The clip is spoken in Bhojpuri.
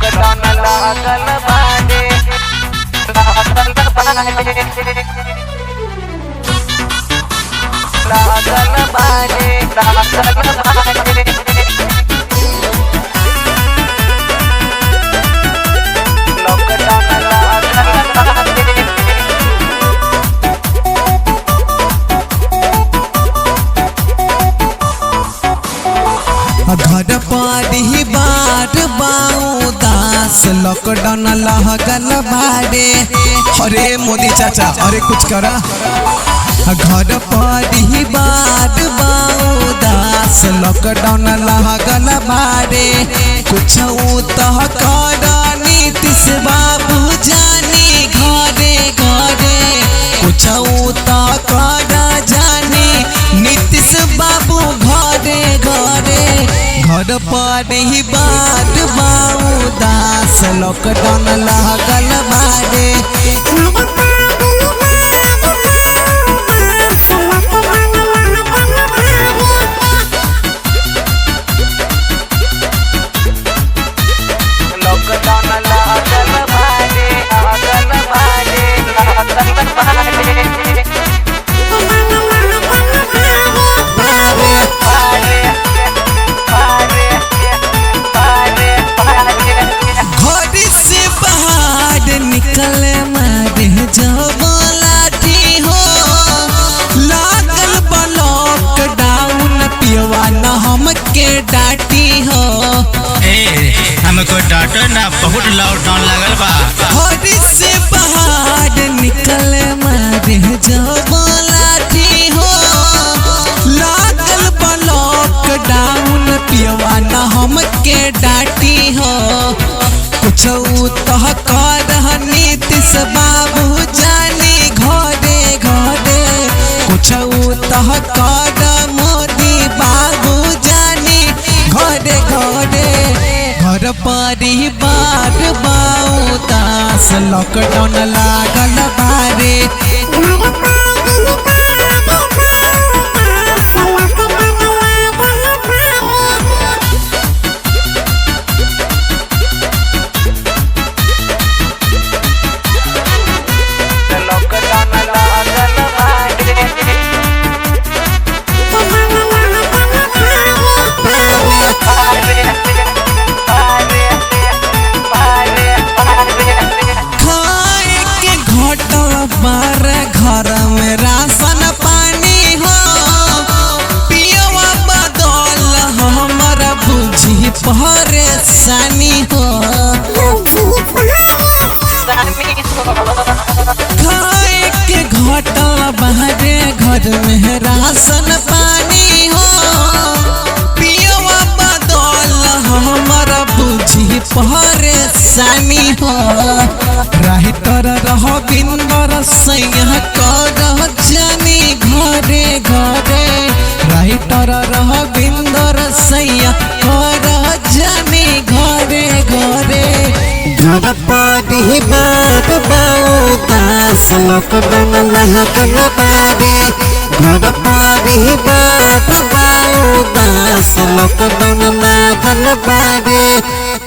लॉकडाउन लागल बाटे घर पर ही बार दास लॉकडाउन लागल बाड़े। अरे मोदी चाचा अरे कुछ करा। घर पर ही बार दास लॉकडाउन लागल बाड़े। कुछ तो कर नीतीश बाबू जानी घरे घरे। कुछ तो कर जानी नीतीश बाबू घरे घरे। घर पर ही बात दास लॉकडाउन लागल बाड़े। निकले मारे जब लाठी हो लागल लॉकडाउन पियवा न हमके डांटी हो। हमको डांटो ना बहुत लॉकडाउन लागल बा। घर से बाहर निकले मारे जब लाठी हो लागल लॉकडाउन पियवा न हमके डांटी हो। कुछ तो कर नीतीश बाबू जानी घरे घरे। कुछ तो कर मोदी बाबू जानी घरे घरे। घर पर ही बार दास लॉकडाउन लागल बाड़े। घर में राशन पानी हो पियवा बदल हमारा बुझी परेशानी हो। खाए के घटल बाहरे घर में राशन पानी हो पियवा बदल हमारा बुझी परेशानी हो। राही तर रह बिंदर सैया कर जानी घरे घरे। राही तर रह बिंदर सैया कर जानी घरे घरे। घर पर ही बात दास लॉकडाउन लागल बाड़े। घर पर ही बात दास लॉकडाउन लागल बाड़े।